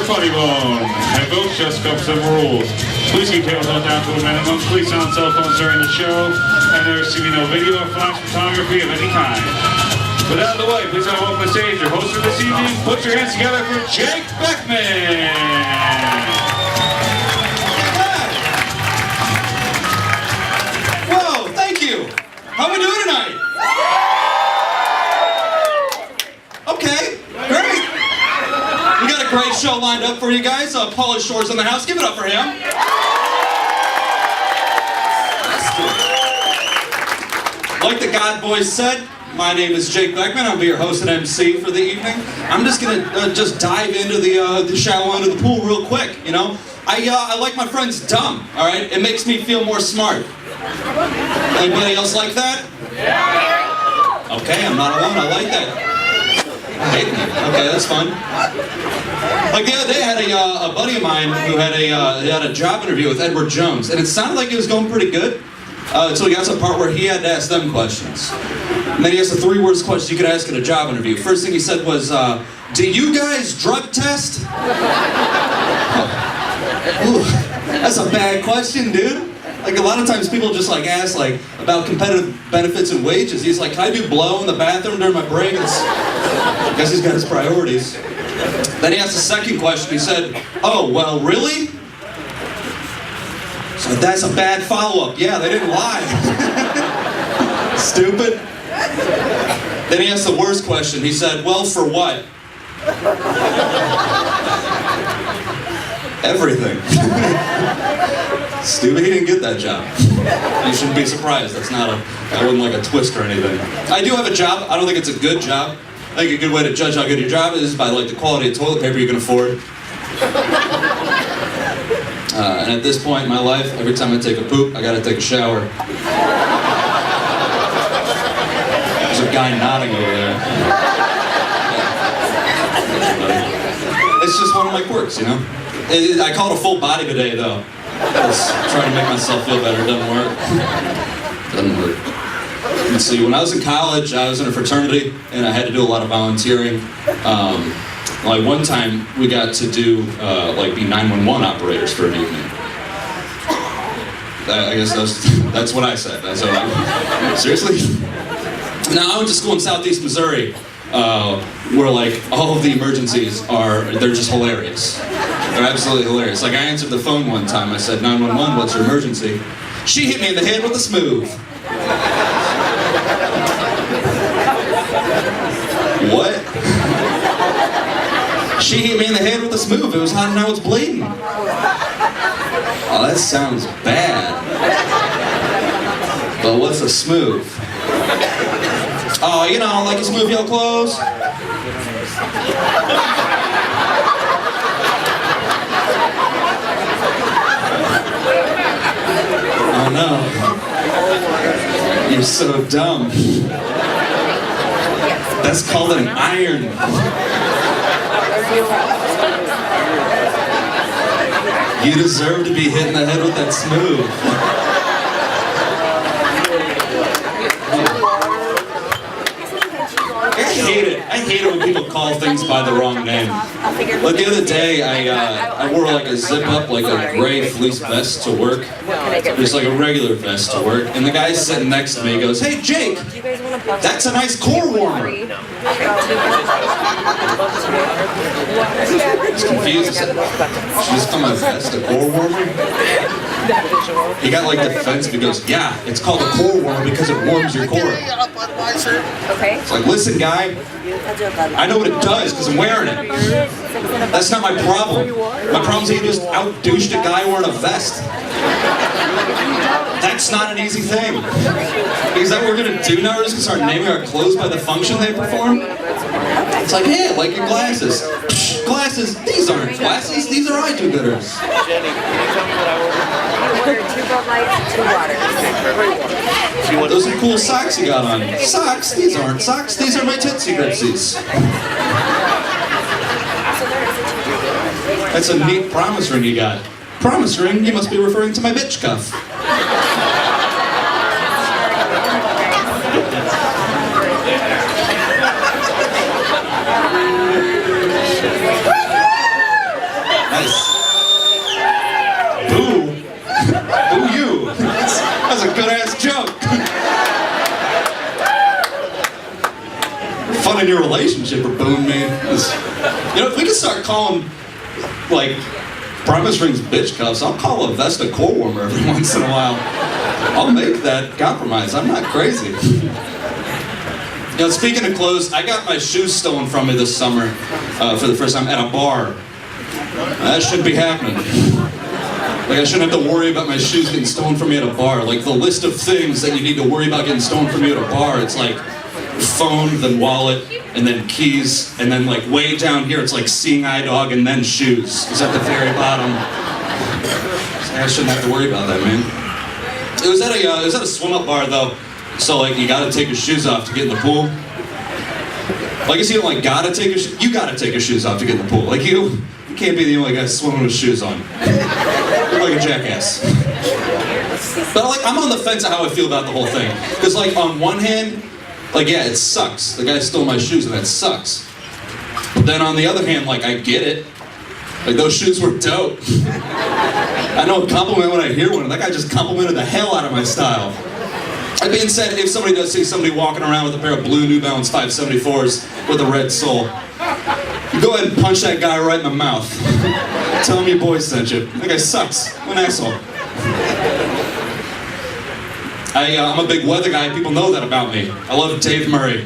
Funnybone. Hey folks, just a couple simple rules. Please keep tables held down to a minimum. Please silence cell phones during the show. And there is to be no video or flash photography of any kind. With that out of the way, please welcome to the stage your host for this evening. Put your hands together for Jake Beckman. Whoa, thank you. How we doing tonight? Okay, great. We got a great show lined up for you guys. Pauly Shore's in the house. Give it up for him. Like the God Boys said, my name is Jake Beckman. I'll be your host and MC for the evening. I'm just gonna just dive into the shallow end of the pool real quick. You know, I like my friends dumb. All right, it makes me feel more smart. Anybody else like that? Yeah. Okay, I'm not alone. I like that. I hate me. Okay, that's fun. Like the other day, I had a buddy of mine who had a job interview with Edward Jones, and it sounded like it was going pretty good. Until he got to the part where he had to ask them questions. And then he asked the 3 worst questions you could ask in a job interview. First thing he said was, do you guys drug test? Ooh, that's a bad question, dude. Like a lot of times people just like ask like about competitive benefits and wages. He's like, can I do blow in the bathroom during my break? I guess he's got his priorities. Then he asked the second question. He said, oh, well, really? So that's a bad follow-up. Yeah, they didn't lie. Stupid. Then he asked the worst question. He said, well, for what? Everything. Stupid. He didn't get that job. You shouldn't be surprised. That wasn't like a twist or anything. I do have a job. I don't think it's a good job. I think a good way to judge how good your job is by like the quality of toilet paper you can afford. And at this point in my life, every time I take a poop, I gotta take a shower. There's a guy nodding over there. It's just one of my quirks, you know? I call it a full body bidet, though. Just trying to make myself feel better. It doesn't work. Doesn't work. Let's see, when I was in college, I was in a fraternity, and I had to do a lot of volunteering. Like one time, we got to do, be 911 operators for an evening. I guess that's what I said. Seriously? Now, I went to school in Southeast Missouri, where like all of the emergencies they're just hilarious. They're absolutely hilarious. Like I answered the phone one time, I said, 911, what's your emergency? She hit me in the head with a smooth. What? She hit me in the head with a smooth. It was hot and now it's bleeding. Oh, that sounds bad. But what's a smooth? Oh, you know, like a smooth yellow clothes. Oh no. You're so dumb. That's called an iron. You deserve to be hit in the head with that smooth. I hate it when people call things by the wrong name. Like the other day, I wore like a zip-up, like a gray fleece vest to work. Just like a regular vest to work. And the guy sitting next to me goes, hey Jake, that's a nice core warmer. I was confused. I said, she just called my vest a core warmer? He got like defensive. He goes, yeah, it's called a core warmer because it warms your core. Okay. It's like, listen guy, I know what it does because I'm wearing it. That's not my problem. My problem is he just out-douched a guy wearing a vest. That's not an easy thing. Is that what we're going to do now? We're just going to start naming our clothes by the function they perform? It's like, hey, like your glasses. Psh, glasses? These aren't glasses. These are eye do-gooders. Those are cool socks you got on. Socks? These aren't socks. These are my Tootsie Gripsies. That's a neat promise ring you got. Promise ring? You must be referring to my bitch cuff. someone in your relationship or boon me. You know, if we could start calling, like, Primus Rings bitch cuffs, I'll call a Vesta core warmer every once in a while. I'll make that compromise. I'm not crazy. You know, speaking of clothes, I got my shoes stolen from me this summer for the first time at a bar. That shouldn't be happening. Like, I shouldn't have to worry about my shoes getting stolen from me at a bar. Like, the list of things that you need to worry about getting stolen from you at a bar, it's like phone, then wallet, and then keys, and then like way down here, it's like seeing eye dog, and then shoes. It's at the very bottom. I shouldn't have to worry about that, man. It was at a swim-up bar though, so like you gotta take your shoes off to get in the pool. Well, I guess you don't like you gotta take your shoes off to get in the pool. Like you can't be the only guy swimming with shoes on. You're like a jackass. But like I'm on the fence of how I feel about the whole thing, because like on one hand, like yeah, it sucks. The guy stole my shoes and that sucks. But then on the other hand, like I get it. Like those shoes were dope. I know a compliment when I hear one, and that guy just complimented the hell out of my style. That being said, if somebody does see somebody walking around with a pair of blue New Balance 574s with a red sole, go ahead and punch that guy right in the mouth. Tell him your boy sent you. That guy sucks. What an asshole. I'm a big weather guy. People know that about me. I love Dave Murray.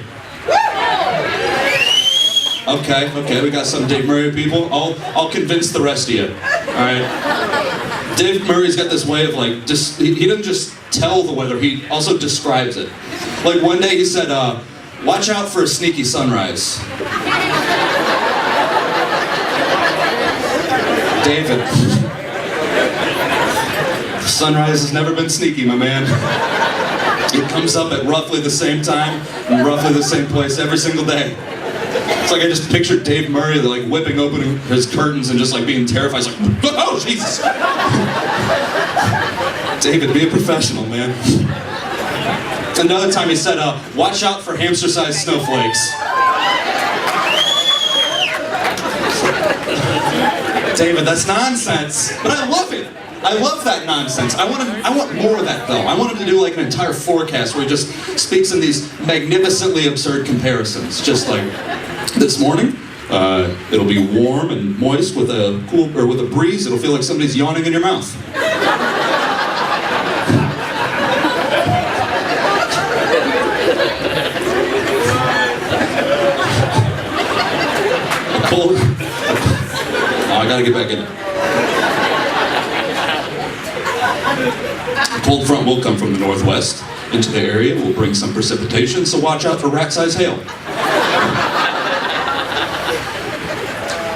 Okay, we got some Dave Murray people. I'll convince the rest of you. All right. Dave Murray's got this way of like he doesn't just tell the weather, he also describes it. Like one day he said, watch out for a sneaky sunrise. David. Sunrise has never been sneaky, my man. It comes up at roughly the same time, in roughly the same place every single day. It's like I just pictured Dave Murray like whipping open his curtains and just like being terrified. It's like, oh Jesus! David, be a professional, man. Another time he said, watch out for hamster-sized snowflakes. David, that's nonsense, but I love it. I love that nonsense. I want more of that though. I want him to do like an entire forecast where he just speaks in these magnificently absurd comparisons. Just like this morning, it'll be warm and moist with a with a breeze. It'll feel like somebody's yawning in your mouth. Oh, I gotta get back in it. A cold front will come from the northwest into the area. Will bring some precipitation, so watch out for rat-sized hail.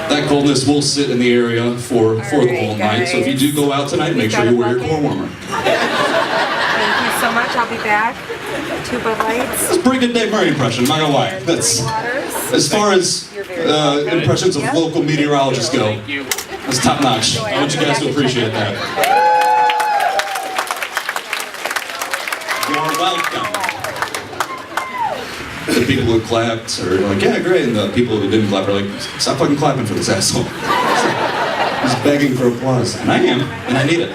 That coldness will sit in the area for the whole night. So if you do go out tonight, make sure you wear your core warmer. Thank you so much. I'll be back. 2 Bud Lights. That's a pretty good Dave Murray impression, I'm not gonna lie. That's as far as impressions of local meteorologists go. That's top notch. I want you guys to appreciate that. You're welcome. The people who clapped are like, yeah, great, and the people who didn't clap are like, stop fucking clapping for this asshole. He's begging for applause, and I am, and I need it.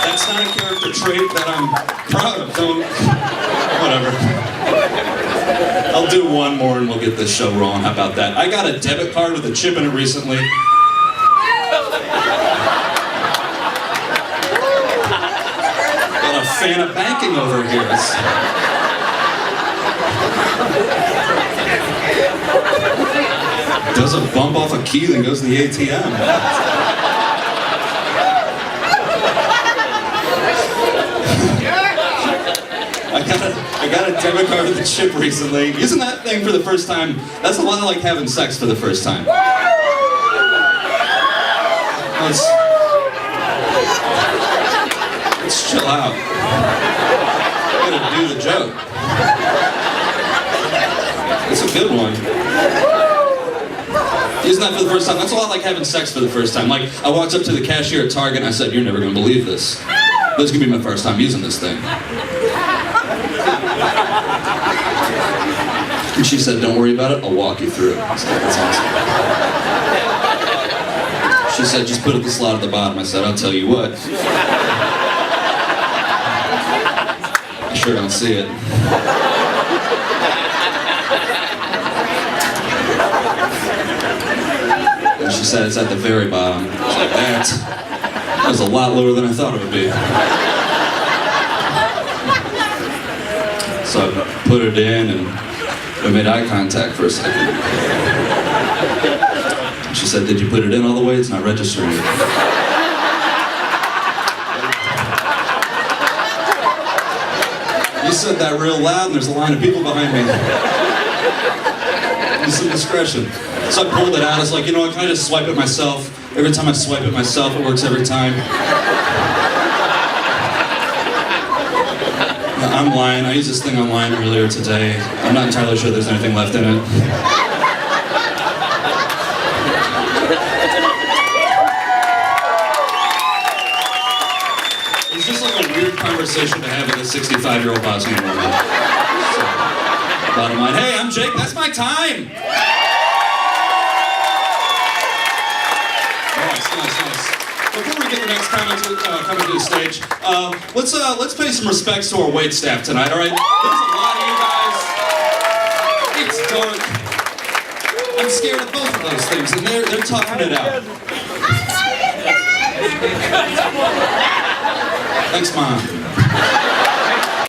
That's not a character trait that I'm proud of. Don't, whatever. I'll do one more and we'll get this show rolling. How about that? I got a debit card with a chip in it recently. Got a fan of banking over here. Does a bump off a key, then goes to the ATM. I got a debit card with a chip recently. Using that thing for the first time, that's a lot like having sex for the first time. Let's chill out. I'm gonna do the joke. It's a good one. Using that for the first time, that's a lot like having sex for the first time. Like, I walked up to the cashier at Target and I said, you're never gonna believe this. This is gonna be my first time using this thing. And she said, don't worry about it, I'll walk you through it. I said, that's awesome. She said, just put the slot at the bottom. I said, I'll tell you what. I sure don't see it. And she said it's at the very bottom. I was like, that was a lot lower than I thought it would be. So I put it in and we made eye contact for a second. She said, did you put it in all the way? It's not registering. You said that real loud and there's a line of people behind me. Use some discretion. So I pulled it out. I was like, you know what, can I just swipe it myself? Every time I swipe it myself, it works every time. I'm lying. I used this thing online earlier today. I'm not entirely sure there's anything left in it. It's just like a weird conversation to have with a 65-year-old Bosnian woman. So, bottom line, hey, I'm Jake. That's my time. Nice. Before we get the next coming to the stage, let's pay some respects to our wait staff tonight. All right, there's a lot of you guys. It's dark. I'm scared of both of those things, and they're toughing it out. Thanks, Mom.